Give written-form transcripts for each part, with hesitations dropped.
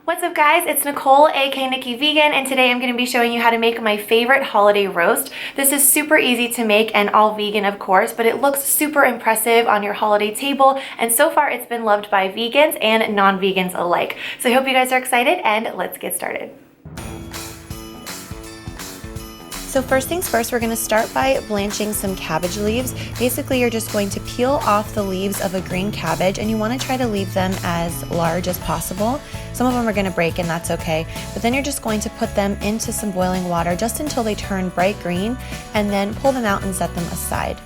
What's up guys, it's Nicole, aka Nikki Vegan, and today I'm going to be showing you how to make my favorite holiday roast. This is super easy to make and all vegan of course, but it looks super impressive on your holiday table, and so far it's been loved by vegans and non-vegans alike. So I hope you guys are excited, and let's get started. So first things first, we're going to start by blanching some cabbage leaves. Basically, you're just going to peel off the leaves of a green cabbage, and you want to try to leave them as large as possible. Some of them are going to break, and that's okay. But then you're just going to put them into some boiling water just until they turn bright green, and then pull them out and set them aside.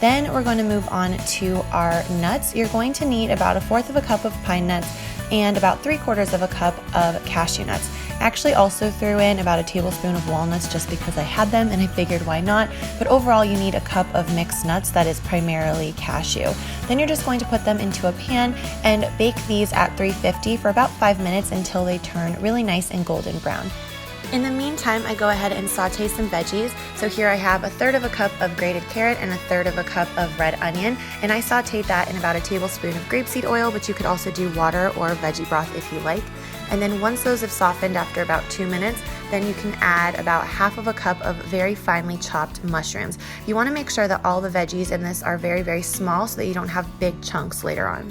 Then we're going to move on to our nuts. You're going to need about 1/4 cup of pine nuts and about 3/4 cup of cashew nuts. I actually also threw in about a tablespoon of walnuts just because I had them and I figured why not, but overall you need a cup of mixed nuts that is primarily cashew. Then you're just going to put them into a pan and bake these at 350 for about 5 minutes until they turn really nice and golden brown. In the meantime, I go ahead and saute some veggies. So here I have 1/3 cup of grated carrot and 1/3 cup of red onion, and I sauteed that in about a tablespoon of grapeseed oil, but you could also do water or veggie broth if you like. And then once those have softened after about 2 minutes, then you can add about 1/2 cup of very finely chopped mushrooms. You want to make sure that all the veggies in this are very, very small so that you don't have big chunks later on.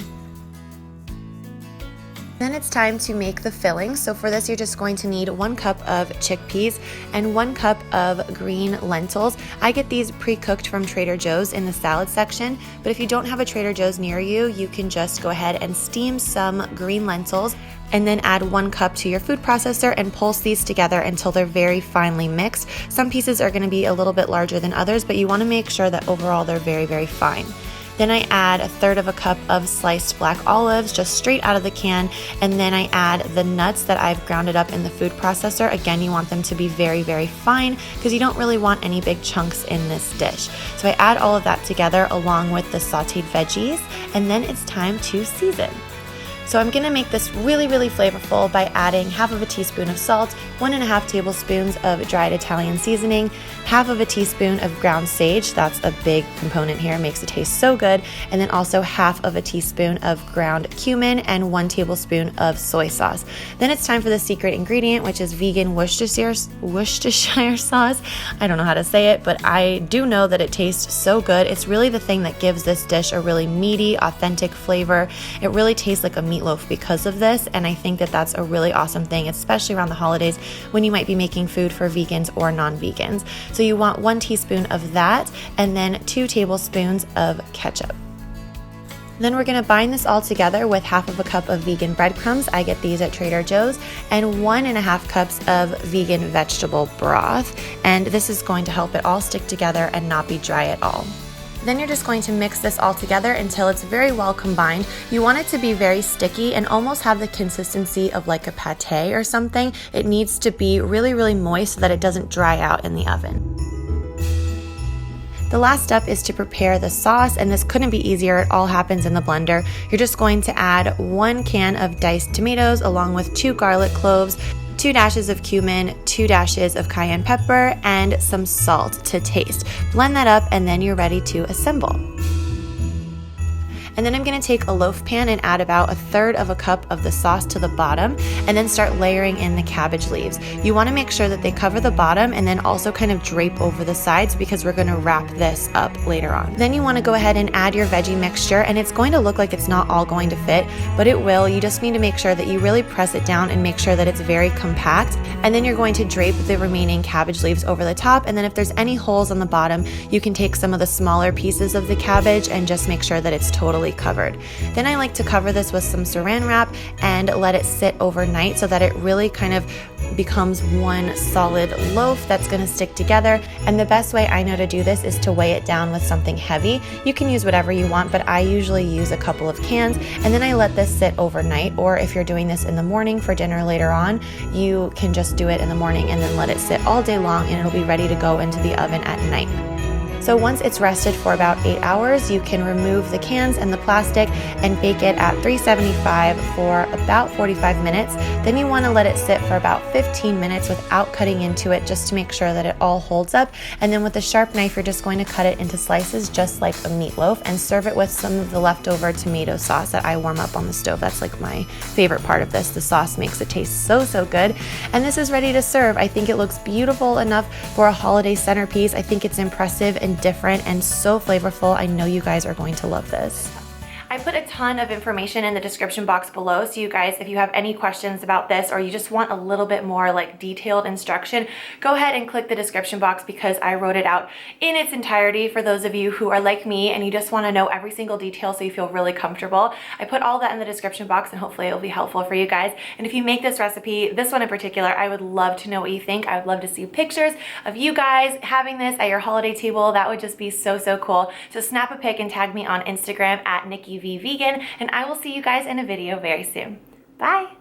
Then it's time to make the filling. So for this, you're just going to need 1 cup of chickpeas and 1 cup of green lentils. I get these pre-cooked from Trader Joe's in the salad section, but if you don't have a Trader Joe's near you, you can just go ahead and steam some green lentils and then add 1 cup to your food processor and pulse these together until they're very finely mixed. Some pieces are going to be a little bit larger than others, but you want to make sure that overall they're very, very fine. Then I add 1/3 cup of sliced black olives just straight out of the can, and then I add the nuts that I've grounded up in the food processor. Again, you want them to be very, very fine because you don't really want any big chunks in this dish. So I add all of that together along with the sauteed veggies, and then it's time to season. So I'm going to make this really, really flavorful by adding 1/2 teaspoon of salt, 1.5 tablespoons of dried Italian seasoning, 1/2 teaspoon of ground sage. That's a big component here, it makes it taste so good. And then also 1/2 teaspoon of ground cumin and 1 tablespoon of soy sauce. Then it's time for the secret ingredient, which is vegan Worcestershire sauce. I don't know how to say it, but I do know that it tastes so good. It's really the thing that gives this dish a really meaty, authentic flavor. It really tastes like a meatloaf because of this, and I think that that's a really awesome thing, especially around the holidays when you might be making food for vegans or non-vegans. So you want 1 teaspoon of that and then 2 tablespoons of ketchup. Then we're going to bind this all together with 1/2 cup of vegan breadcrumbs. I get these at Trader Joe's, and 1.5 cups of vegan vegetable broth, and this is going to help it all stick together and not be dry at all. Then you're just going to mix this all together until it's very well combined. You want it to be very sticky and almost have the consistency of like a pate or something. It needs to be really, really moist so that it doesn't dry out in the oven. The last step is to prepare the sauce, and this couldn't be easier. It all happens in the blender. You're just going to add 1 can of diced tomatoes along with 2 garlic cloves, 2 dashes of cumin, 2 dashes of cayenne pepper, and some salt to taste. Blend that up, and then you're ready to assemble. And then I'm going to take a loaf pan and add about 1/3 cup of the sauce to the bottom, and then start layering in the cabbage leaves. You want to make sure that they cover the bottom and then also kind of drape over the sides because we're going to wrap this up later on. Then you want to go ahead and add your veggie mixture, and it's going to look like it's not all going to fit, but it will. You just need to make sure that you really press it down and make sure that it's very compact. And then you're going to drape the remaining cabbage leaves over the top, and then if there's any holes on the bottom, you can take some of the smaller pieces of the cabbage and just make sure that it's totally covered. Then I like to cover this with some saran wrap and let it sit overnight so that it really kind of becomes one solid loaf that's going to stick together. And the best way I know to do this is to weigh it down with something heavy. You can use whatever you want, but I usually use a couple of cans, and then I let this sit overnight. Or if you're doing this in the morning for dinner later on, you can just do it in the morning and then let it sit all day long, and it'll be ready to go into the oven at night. So once it's rested for about 8 hours, you can remove the cans and the plastic and bake it at 375 for about 45 minutes. Then you want to let it sit for about 15 minutes without cutting into it, just to make sure that it all holds up. And then with a sharp knife, you're just going to cut it into slices just like a meatloaf and serve it with some of the leftover tomato sauce that I warm up on the stove. That's like my favorite part of this. The sauce makes it taste so good. And this is ready to serve. I think it looks beautiful enough for a holiday centerpiece. I think it's impressive and different and so flavorful. I know you guys are going to love this. I put a ton of information in the description box below, so you guys, if you have any questions about this or you just want a little bit more like detailed instruction, go ahead and click the description box because I wrote it out in its entirety for those of you who are like me and you just want to know every single detail so you feel really comfortable. I put all that in the description box and hopefully it will be helpful for you guys. And if you make this recipe, this one in particular, I would love to know what you think. I would love to see pictures of you guys having this at your holiday table. That would just be so cool. So snap a pic and tag me on Instagram at NikkiVVegan, and I will see you guys in a video very soon. Bye!